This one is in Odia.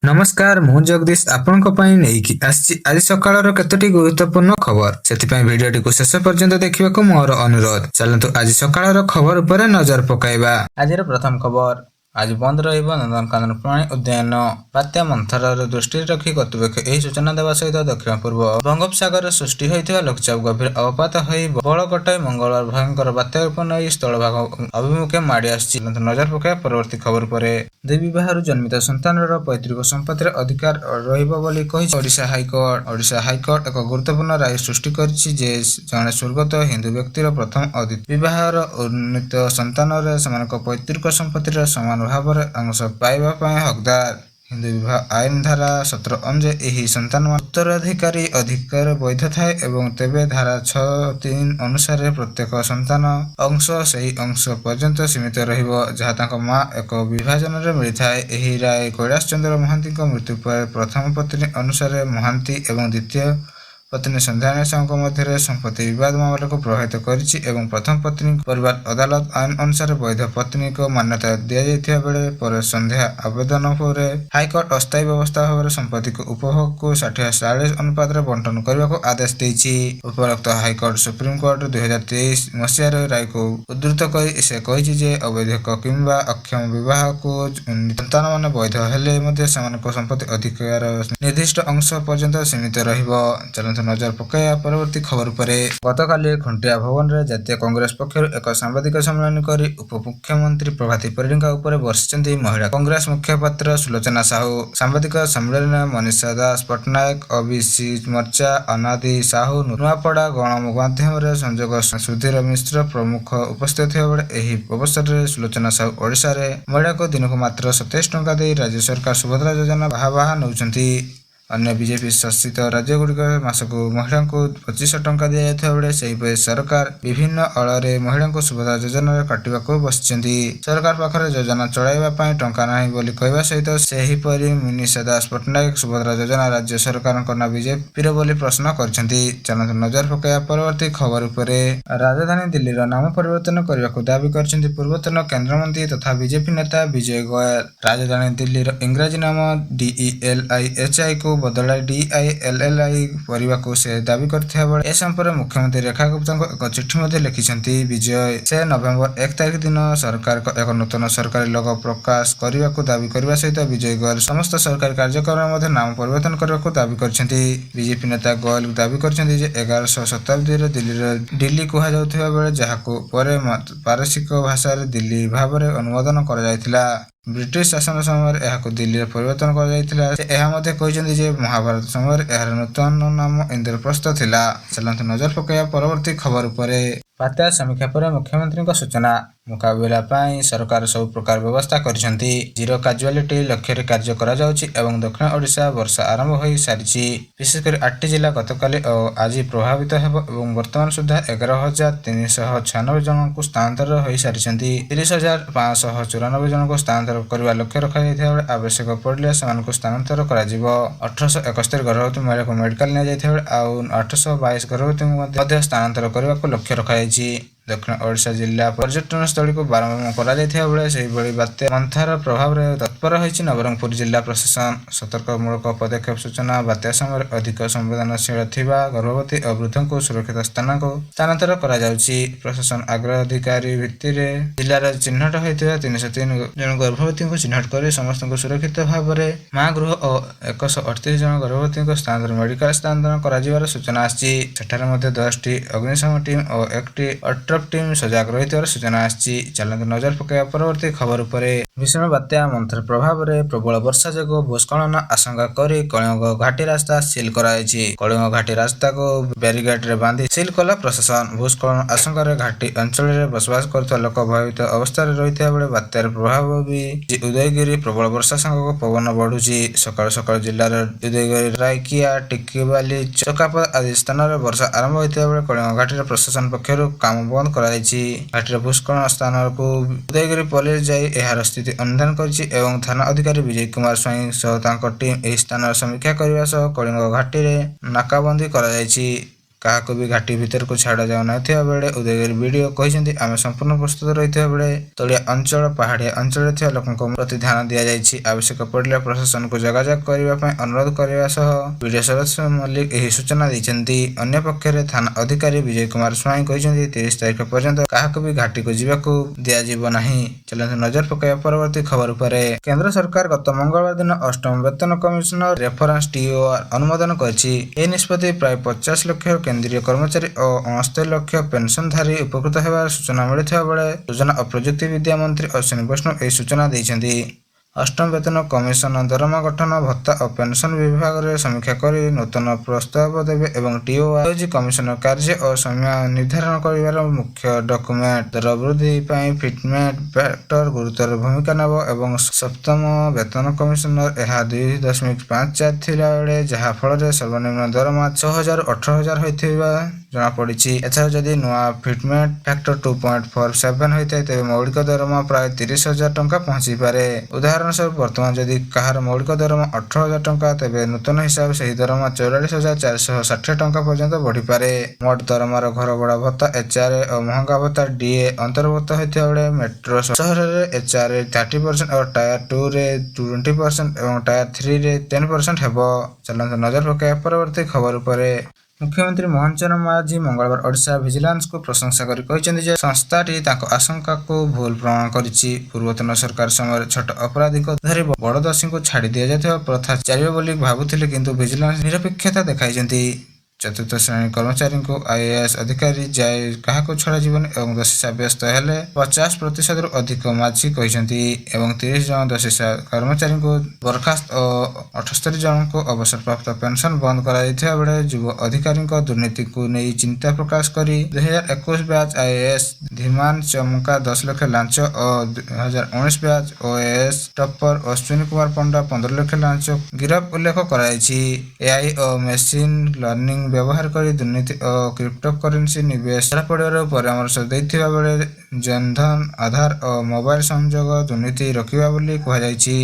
नमस्कार मु जगदीश आपणक ପାଇଁ ନେଇକି ଆସିଛି ଆଜି ସକାଳର କେତୋଟି ଗୁରୁତ୍ୱପୂର୍ଣ୍ଣ ଖବର ସେଥିପାଇଁ ଭିଡିଓଟିକୁ ଶେଷ ପର୍ଯ୍ୟନ୍ତ ଦେଖିବାକୁ ମୋର ଅନୁରୋଧ। ଚାଲନ୍ତୁ ଆଜି ସକାଳର ଖବର ଉପରେ ନଜର ପକାଇବା। ଆଜିର ପ୍ରଥମ ଖବର, ଆଜି ବନ୍ଦ ରହିବ ନନ୍ଦନକାନନ ପ୍ରାଣୀ ଉଦ୍ୟାନ। ବାତ୍ୟା ମନ୍ଥରର ଦୃଷ୍ଟିରେ ରଖି କର୍ତ୍ତୃପକ୍ଷ ଏହି ସୂଚନା ଦେବା ସହିତ ଦକ୍ଷିଣ ପୂର୍ବ ବଙ୍ଗୋପସାଗରରେ ସୃଷ୍ଟି ହୋଇଥିବା ଲଘୁଚାପ ଗଭୀର ଅବପାତ ହୋଇ ବଳ କଟାଇ ମଙ୍ଗଳବାର ଭୟଙ୍କର ବାତ୍ୟା ରୂପ ନେଇ ସ୍ଥଳଭାଗ ଅଭିମୁଖେ ମାଡ଼ି ଆସିଛି। ନଜର ପକାଇବା ପରବର୍ତ୍ତୀ ଖବର ଉପରେ। ଦୁଇ ବିବାହରୁ ଜନ୍ମିତ ସନ୍ତାନର ପୈତୃକ ସମ୍ପତ୍ତିରେ ଅଧିକାର ରହିବ ବୋଲି କହିଛି ଓଡ଼ିଶା ହାଇକୋର୍ଟ। ଓଡ଼ିଶା ହାଇକୋର୍ଟ ଏକ ଗୁରୁତ୍ୱପୂର୍ଣ୍ଣ ରାୟ ସୃଷ୍ଟି କରିଛି ଯେ ଜଣେ ସ୍ୱର୍ଗତ ହିନ୍ଦୁ ବ୍ୟକ୍ତିର ପ୍ରଥମ ଅଦ୍ୱିତୀୟ ବିବାହର ଉନ୍ନତ ସନ୍ତାନରେ ସେମାନଙ୍କ ପୈତୃକ ସମ୍ପତ୍ତିର ସମାନ ଭାବରେ ଅଂଶ ପାଇବା ପାଇଁ ହକଦାର। ହିନ୍ଦୁ ବିବାହ ଆଇନ ଧାରା 17 ଅନୁଯାୟୀ ଏହି ସନ୍ତାନମାନ ଉତ୍ତରାଧିକାରୀ ଅଧିକାର ବୈଧ ଥାଏ ଏବଂ ତେବେ ଧାରା 6(3) ଅନୁସାରେ ପ୍ରତ୍ୟେକ ସନ୍ତାନ ଅଂଶ ସେହି ଅଂଶ ପର୍ଯ୍ୟନ୍ତ ସୀମିତ ରହିବ ଯାହା ତାଙ୍କ ମା ଏକ ବିଭାଜନରେ ମିଳିଥାଏ। ଏହି ରାୟ କୈଳାସ ଚନ୍ଦ୍ର ମହାନ୍ତିଙ୍କ ମୃତ୍ୟୁ ପରେ ପ୍ରଥମ ପତ୍ନୀ ଅନୁସାରେ ମହାନ୍ତି ଏବଂ ଦ୍ୱିତୀୟ ପତ୍ନୀ ସନ୍ଧ୍ୟାରାଣୀ ସାହୁଙ୍କ ମଧ୍ୟରେ ସମ୍ପତ୍ତି ବିବାଦ ମାମଲାକୁ ପ୍ରଭାବିତ କରିଛି ଏବଂ ପ୍ରଥମ ପତ୍ନୀ ପରିବାର ଅଦାଲତ ଆଇନ ଅନୁସାରେ ବୈଧ ପତ୍ନୀକୁ ମାନ୍ୟତା ଦିଆଯାଇଥିବା ବେଳେ ପରେ ସନ୍ଧ୍ୟା ଆବେଦନ ପରେ ହାଇକୋର୍ଟ ଅସ୍ଥାୟୀ ବ୍ୟବସ୍ଥା ଭାବରେ ସମ୍ପତ୍ତିକୁ ଉପଭୋଗକୁ 60-40 ଅନୁପାତରେ ବଣ୍ଟନ କରିବାକୁ ଆଦେଶ ଦେଇଛି। ଉପରୋକ୍ତ ହାଇକୋର୍ଟ ସୁପ୍ରିମକୋର୍ଟ 2023 ମସିହାର ରାୟକୁ ଉଦ୍ଧୃତ କରି ସେ କହିଛି ଯେ ଅବୈଧ କିମ୍ବା ଅକ୍ଷମ ବିବାହକୁ ସନ୍ତାନମାନେ ବୈଧ ହେଲେ ମଧ୍ୟ ସେମାନଙ୍କ ସମ୍ପତ୍ତି ଅଧିକାର ନିର୍ଦ୍ଦିଷ୍ଟ ଅଂଶ ପର୍ଯ୍ୟନ୍ତ ସୀମିତ ରହିବ। ଚାଲନ୍ତୁ ନଜର ପକାଇବା ପରବର୍ତ୍ତୀ ଖବର ଉପରେ। ଗତକାଲି ଖୁଣ୍ଟିଆ ଭବନରେ ଜାତୀୟ କଂଗ୍ରେସ ପକ୍ଷରୁ ଏକ ସାମ୍ବାଦିକ ସମ୍ମିଳନୀ କରି ଉପମୁଖ୍ୟମନ୍ତ୍ରୀ ପ୍ରଭାତୀ ପରିଡାଙ୍କ ଉପରେ ବର୍ଷିଛନ୍ତି ମହିଳା କଂଗ୍ରେସ ମୁଖପାତ୍ର ସୁଲୋଚନା ସାହୁ। ସାମ୍ବାଦିକ ସମ୍ମିଳନୀରେ ମନୀଷା ଦାସ ପଟ୍ଟନାୟକ, ଓବିସି ମୋର୍ଚ୍ଚା ଅନାଦି ସାହୁ, ନୂଆପଡ଼ା ଗଣମାଧ୍ୟମରେ ସଂଯୋଗ ସୁଧୀର ମିଶ୍ର ପ୍ରମୁଖ ଉପସ୍ଥିତ ଥିବା ବେଳେ ଏହି ଅବସରରେ ସୁଲୋଚନା ସାହୁ ଓଡ଼ିଶାରେ ମହିଳାଙ୍କୁ ଦିନକୁ ମାତ୍ର 27 ଟଙ୍କା ଦେଇ ରାଜ୍ୟ ସରକାର ସୁଭଦ୍ରା ଯୋଜନା ବାହା ନେଉଛନ୍ତି। ଅନ୍ୟ ବିଜେପି ଶାସିତ ରାଜ୍ୟଗୁଡ଼ିକରେ ମାସକୁ ମହିଳାଙ୍କୁ 2500 ଟଙ୍କା ଦିଆଯାଉଥିବା ବେଳେ ସେହିପରି ସରକାର ବିଭିନ୍ନ ଅଳରେ ମହିଳାଙ୍କୁ ସୁଭଦ୍ରା ଯୋଜନାରେ କାଟିବାକୁ ବସିଛନ୍ତି। ସରକାର ପାଖରେ ଯୋଜନା ଚଳାଇବା ପାଇଁ ଟଙ୍କା ନାହିଁ ବୋଲି କହିବା ସହିତ ସେହିପରି ମନୀଷା ଦାସ ପଟ୍ଟନାୟକ ସୁଭଦ୍ରା ଯୋଜନା ରାଜ୍ୟ ସରକାରଙ୍କ ନା ବିଜେପିର ବୋଲି ପ୍ରଶ୍ନ କରିଛନ୍ତି। ଚାଲନ୍ତୁ ନଜର ପକାଇବା ପରବର୍ତ୍ତୀ ଖବର ଉପରେ। ରାଜଧାନୀ ଦିଲ୍ଲୀର ନାମ ପରିବର୍ତ୍ତନ କରିବାକୁ ଦାବି କରିଛନ୍ତି ପୂର୍ବତନ କେନ୍ଦ୍ରମନ୍ତ୍ରୀ ତଥା ବିଜେପି ନେତା ବିଜୟ ଗୋୟଲ। ରାଜଧାନୀ ଦିଲ୍ଲୀର ଇଂରାଜୀ ନାମ DELIHIକୁ ବଦଳାଇ DILLI କରିବାକୁ ସେ ଦାବି କରିଥିବା ବେଳେ ଏ ସମ୍ପର୍କରେ ମୁଖ୍ୟମନ୍ତ୍ରୀ ରେଖା ଗୁପ୍ତାଙ୍କୁ ଏକ ଚିଠି ମଧ୍ୟ ଲେଖିଛନ୍ତି ବିଜୟ। ସେ ନଭେମ୍ବର 1 ତାରିଖ ଦିନ ସରକାରଙ୍କ ଏକ ନୂତନ ସରକାରୀ ଲୋଗୋ ପ୍ରକାଶ କରିବାକୁ ଦାବି କରିବା ସହିତ ବିଜୟ ଗୋୟଲ ସମସ୍ତ ସରକାରୀ କାର୍ଯ୍ୟକ୍ରମରେ ମଧ୍ୟ ନାମ ପରିବର୍ତ୍ତନ କରିବାକୁ ଦାବି କରିଛନ୍ତି। ବିଜେପି ନେତା ଗୋୟଲ ଦାବି କରିଛନ୍ତି ଯେ 11ଶହ ଶତାବ୍ଦୀରେ ଦିଲ୍ଲୀର ଦିଲ୍ଲୀ କୁହାଯାଉଥିବା ବେଳେ ଯାହାକୁ ପରେ ପାରସିକ ଭାଷାରେ ଦିଲ୍ଲୀ ଭାବରେ ଅନୁମୋଦନ କରାଯାଇଥିଲା। ବ୍ରିଟିଶ ଶାସନ ସମୟରେ ଏହାକୁ ଦିଲ୍ଲୀରେ ପରିବର୍ତ୍ତନ କରାଯାଇଥିଲା। ସେ ଏହା ମଧ୍ୟ କହିଛନ୍ତି ଯେ ମହାଭାରତ ସମୟରେ ଏହାର ନୂତନ ନାମ ଇନ୍ଦ୍ରପ୍ରସ୍ଥ ଥିଲା। ଚାଲନ୍ତୁ ନଜର ପକାଇବା ପରବର୍ତ୍ତୀ ଖବର ଉପରେ। ବାତ୍ୟା ସମୀକ୍ଷା ପରେ ମୁଖ୍ୟମନ୍ତ୍ରୀଙ୍କ ସୂଚନା, ମୁକାବିଲା ପାଇଁ ସରକାର ସବୁ ପ୍ରକାର ବ୍ୟବସ୍ଥା କରିଛନ୍ତି। ଜିରୋ କାଜୁଆଲିଟି ଲକ୍ଷ୍ୟରେ କାର୍ଯ୍ୟ କରାଯାଉଛି ଏବଂ ଦକ୍ଷିଣ ଓଡ଼ିଶା ବର୍ଷା ଆରମ୍ଭ ହୋଇ ସାରିଛି। ବିଶେଷ କରି 8ଟି ଜିଲ୍ଲା ଗତକାଲି ଓ ଆଜି ପ୍ରଭାବିତ ହେବ ଏବଂ ବର୍ତ୍ତମାନ ସୁଦ୍ଧା 11,396 ଜଣଙ୍କୁ ସ୍ଥାନାନ୍ତର ହୋଇସାରିଛନ୍ତି। 30,594 ଜଣଙ୍କୁ ସ୍ଥାନାନ୍ତର କରିବା ଲକ୍ଷ୍ୟ ରଖାଯାଇଥିବା ବେଳେ ଆବଶ୍ୟକ ପଡ଼ିଲେ ସେମାନଙ୍କୁ ସ୍ଥାନାନ୍ତର କରାଯିବ। 1871 ଗର୍ଭବତୀ ମହିଳାଙ୍କୁ ମେଡିକାଲ ନିଆଯାଇଥିବା ବେଳେ ଆଉ 822 ଗର୍ଭବତୀଙ୍କୁ ମଧ୍ୟ ସ୍ଥାନାନ୍ତର କରିବାକୁ ଲକ୍ଷ୍ୟ ରଖାଯାଇଛି। ଦକ୍ଷିଣ ଓଡ଼ିଶା ଜିଲ୍ଲା ପର୍ଯ୍ୟଟନସ୍ଥଳୀକୁ ବାରମ୍ବାର କରାଯାଇଥିବା ବେଳେ ସେହିଭଳି ବାତ୍ୟା ମନ୍ଥର ପ୍ରଭାବରେ ତତ୍ପର ହୋଇଛି ନବରଙ୍ଗପୁର ଜିଲ୍ଲା ପ୍ରଶାସନ। ସତର୍କମୂଳକ ପଦକ୍ଷେପ ସୂଚନା, ବାତ୍ୟା ସମୟରେ ଅଧିକ ସମ୍ବେଦନଶୀଳ ଥିବା ଗର୍ଭବତୀ ଓ ବୃଦ୍ଧଙ୍କୁ ସୁରକ୍ଷିତ ସ୍ଥାନକୁ ସ୍ଥାନାନ୍ତର କରାଯାଉଛି। ପ୍ରଶାସନ ଅଗ୍ରାଧିକାର ଭିତ୍ତିରେ ଜିଲ୍ଲାରେ ଚିହ୍ନଟ ହୋଇଥିବା 303 ଜଣ ଗର୍ଭବତୀଙ୍କୁ ଚିହ୍ନଟ କରି ସମସ୍ତଙ୍କୁ ସୁରକ୍ଷିତ ଭାବରେ ମା ଗୃହ ଓ 138 ଜଣ ଗର୍ଭବତୀଙ୍କୁ ସ୍ଥାନାନ୍ତର ମେଡିକାଲ ସ୍ଥାନାନ୍ତର କରାଯିବାର ସୂଚନା ଆସିଛି। ସେଠାରେ ମଧ୍ୟ 10ଟି ଅଗ୍ନିଶମ ଟିମ୍ ଓ 1ଟି ଅଟ୍ରପ ଟିମ୍ ସଜାଗ ରହିଥିବାର ସୂଚନା ଆସିଛି। ଚାଲନ୍ତୁ ନଜର ପକାଇବା ପରବର୍ତ୍ତୀ ଖବର ଉପରେ। ଭୀଷଣ ବାତ୍ୟା ମନ୍ଥର ପ୍ରଭାବରେ ପ୍ରବଳ ବର୍ଷା ଯୋଗୁଁ ଭୂସ୍ଖଳନ ଆଶଙ୍କା କରି କଳିଙ୍ଗ ଘାଟି ରାସ୍ତା ସିଲ୍ କରାଯାଇଛି। କଳିଙ୍ଗ ଘାଟି ରାସ୍ତାକୁ ବ୍ୟାରିକେଡରେ ବାନ୍ଧି ସିଲ୍ କଲା ପ୍ରଶାସନ। ଭୂସ୍ଖଳନ ଆଶଙ୍କାରେ ଘାଟି ଅଞ୍ଚଳରେ ବସବାସ କରୁଥିବା ଲୋକ ଭୟଭୀତ ଅବସ୍ଥାରେ ରହିଥିବା ବେଳେ ବାତ୍ୟାର ପ୍ରଭାବ ବି ଉଦୟଗିରି ପ୍ରବଳ ବର୍ଷା ସାଙ୍ଗକୁ ପବନ ବଢୁଛି। ସକାଳୁ ସକାଳୁ ଜିଲ୍ଲାର ଉଦୟଗିରି, ରାଇକିଆ, ଟିକିବାଲି, ଚକାପଦ ଆଦି ସ୍ଥାନରେ ବର୍ଷା ଆରମ୍ଭ ହୋଇଥିବା ବେଳେ କଳିଙ୍ଗ ଘାଟିର ପ୍ରଶାସନ ପକ୍ଷରୁ କାମ ବନ୍ଦ କରାଯାଇଛି। ଘାଟିର ଭୂସ୍ଖଳନ ସ୍ଥାନକୁ ଉଦୟଗିରି ପୋଲିସ ଯାଇ ଏହାର ସ୍ଥିତି ଅନୁଧ୍ୟାନ କରିଛି ଏବଂ ଥାନା ଅଧିକାରୀ ବିଜୟ କୁମାର ସ୍ୱାଇଁ ସହ ତାଙ୍କ ଟିମ୍ ଏହି ସ୍ଥାନର ସମୀକ୍ଷା କରିବା ସହ କଳିଙ୍ଗ ଘାଟିରେ ନାକାବନ୍ଦୀ କରାଯାଇଛି। କାହାକୁ ବି ଘାଟି ଭିତରକୁ ଛାଡ଼ା ଯାଉନଥିବା ବେଳେ ଉଦୟଗିରି ବିଡିଓ କହିଛନ୍ତି ଆମେ ସମ୍ପୂର୍ଣ୍ଣ ପ୍ରସ୍ତୁତ ରହିଥିବା ବେଳେ ତଳିଆ ଅଞ୍ଚଳ ପାହାଡ଼ିଆ ଅଞ୍ଚଳରେ ଥିବା ଲୋକଙ୍କ ପ୍ରତି ଧ୍ୟାନ ଦିଆଯାଇଛି। ଆବଶ୍ୟକ ପଡ଼ିଲେ ପ୍ରଶାସନକୁ ଯୋଗାଯୋଗ କରିବା ପାଇଁ ଅନୁରୋଧ କରିବା ସହ ବିଡିଓ ଶରତ ମଲ୍ଲିକ ଏହି ସୂଚନା ଦେଇଛନ୍ତି। ଅନ୍ୟପକ୍ଷରେ ଥାନା ଅଧିକାରୀ ବିଜୟ କୁମାର ସ୍ୱାଇଁ କହିଛନ୍ତି 30 ତାରିଖ ପର୍ଯ୍ୟନ୍ତ କାହାକୁ ବି ଘାଟିକୁ ଯିବାକୁ ଦିଆଯିବ ନାହିଁ। ଚାଲନ୍ତୁ ନଜର ପକାଇବା ପରବର୍ତ୍ତୀ ଖବର ଉପରେ। କେନ୍ଦ୍ର ସରକାର ଗତ ମଙ୍ଗଳବାର ଦିନ ଅଷ୍ଟମ ବେତନ କମିଶନର ରେଫରେନ୍ସ ଟିଓଆର ଅନୁମୋଦନ କରିଛି। ଏହି ନିଷ୍ପତ୍ତି ପ୍ରାୟ 50 ଲକ୍ଷ କେନ୍ଦ୍ରୀୟ କର୍ମଚାରୀ ଓ 69 ଲକ୍ଷ ପେନସନଧାରୀ ଉପକୃତ ହେବାର ସୂଚନା ମିଳିଥିବା ବେଳେ ସୂଚନା ଓ ପ୍ରଯୁକ୍ତି ବିଦ୍ୟା ମନ୍ତ୍ରୀ ଅଶ୍ୱିନୀ ବୈଷ୍ଣବ ଏହି ସୂଚନା ଦେଇଛନ୍ତି। ଅଷ୍ଟମ ବେତନ କମିଶନ ଦରମା ଗଠନ ଭତ୍ତା ଓ ପେନସନ ବିଭାଗରେ ସମୀକ୍ଷା କରି ନୂତନ ପ୍ରସ୍ତାବ ଦେବେ ଏବଂ ଟିଓଆର ହେଉଛି କମିଶନର କାର୍ଯ୍ୟ ଓ ସମୟ ନିର୍ଦ୍ଧାରଣ କରିବାର ମୁଖ୍ୟ ଡକ୍ୟୁମେଣ୍ଟ। ଦର ବୃଦ୍ଧି ପାଇଁ ଫିଟମେଣ୍ଟ ଫ୍ୟାକ୍ଟର ଗୁରୁତର ଭୂମିକା ନେବ ଏବଂ ସପ୍ତମ ବେତନ କମିଶନର ଏହା 2.54 ଥିଲା ବେଳେ ଯାହା ଫଳରେ ସର୍ବନିମ୍ନ ଦରମା 6,000 ରୁ 18,000 ହୋଇଥିବା ଜଣାପଡ଼ିଛି। ଏଥର ଯଦି ନୂଆ ଫିଟମେଣ୍ଟ ଫ୍ୟାକ୍ଟର 2.47 ହୋଇଥାଏ ତେବେ ମୌଳିକ ଦରମା ପ୍ରାୟ 30,000 ଟଙ୍କା ପହଞ୍ଚିପାରେ। ଉଦାହରଣ ସ୍ୱରୂପ ବର୍ତ୍ତମାନ ଯଦି କାହାର ମୌଳିକ ଦରମା 18,000 ଟଙ୍କା ତେବେ ନୂତନ ହିସାବରେ ସେହି ଦରମା 44,460 ଟଙ୍କା ପର୍ଯ୍ୟନ୍ତ ବଢ଼ିପାରେ। ମୋଟ ଦରମାର ଘରଭଡ଼ା ଭତ୍ତା ଏଚ୍ଆର୍ଏ ଓ ମହଙ୍ଗା ଭତ୍ତା ଡିଏ ଅନ୍ତର୍ଭୁକ୍ତ ହୋଇଥିବା ବେଳେ ମେଟ୍ରୋ ସହରରେ ଏଚ୍ଆର୍ଏ 30% ଓ ଟାୟାର 2ରେ 20% ଏବଂ ଟାୟାର 3ରେ 10% ହେବ। ଚାଲନ୍ତୁ ନଜର ପକାଇବା ପରବର୍ତ୍ତୀ ଖବର ଉପରେ। ମୁଖ୍ୟମନ୍ତ୍ରୀ ମୋହନ ଚରଣ ମାଝୀ ମଙ୍ଗଳବାର ଓଡ଼ିଶା ଭିଜିଲାନ୍ସକୁ ପ୍ରଶଂସା କରି କହିଛନ୍ତି ଯେ ସଂସ୍ଥାଟି ତାଙ୍କ ଆଶଙ୍କାକୁ ଭୁଲ ପ୍ରମାଣ କରିଛି। ପୂର୍ବତନ ସରକାର ସମୟରେ ଛୋଟ ଅପରାଧୀଙ୍କ ଧରି ବଡ଼ ଦୋଷୀଙ୍କୁ ଛାଡ଼ି ଦିଆଯାଉଥିବା ପ୍ରଥା ଚାଲିବ ବୋଲି ଭାବୁଥିଲେ କିନ୍ତୁ ଭିଜିଲାନ୍ସ ନିରପେକ୍ଷତା ଦେଖାଇଛନ୍ତି। ଚତୁର୍ଥ ଶ୍ରେଣୀ କର୍ମଚାରୀଙ୍କୁ ଆଇଏଏସ୍ ଅଧିକାରୀ ଯାଏ କାହାକୁ ଛଡ଼ାଯିବନି ଏବଂ ଦୋଷୀ ସାବ୍ୟସ୍ତ ହେଲେ 50%ରୁ ଅଧିକ ମାଝୀ କହିଛନ୍ତି ଏବଂ 30 ଜଣ ଦୋଷୀ କର୍ମଚାରୀଙ୍କୁ ବରଖାସ୍ତ ଓ 78 ଜଣଙ୍କୁ ଅବସରପ୍ରାପ୍ତ ପେନସନ ବନ୍ଦ କରାଯାଇଥିବା ବେଳେ ଯୁବ ଅଧିକାରୀଙ୍କ ଦୁର୍ନୀତିକୁ ନେଇ ଚିନ୍ତା ପ୍ରକାଶ କରି 2021 ବ୍ୟାଚ୍ ଆଇଏଏସ୍ ଧୀମାନ ଚମକା 10 ଲକ୍ଷ ଲାଞ୍ଚ ଓ 2019 batch OAS topper Ashwini Kumar Panda 15 ଲକ୍ଷ ଲାଞ୍ଚ ଗିରଫ ଉଲ୍ଲେଖ କରାଯାଇଛି। ଏଆଇ ଓ ମେସିନ୍ ଲର୍ଣ୍ଣିଂ ବ୍ୟବହାର କରି ଦୁର୍ନୀତି ଓ କ୍ରିପ୍ଟୋକରେନ୍ସି ନିବେଶ ଧରାପଡ଼ିବାର ପରାମର୍ଶ ଦେଇଥିବା ବେଳେ ଜନଧନ ଆଧାର ଓ ମୋବାଇଲ ସଂଯୋଗ ଦୁର୍ନୀତି ରୋକିବା ବୋଲି କୁହାଯାଇଛି।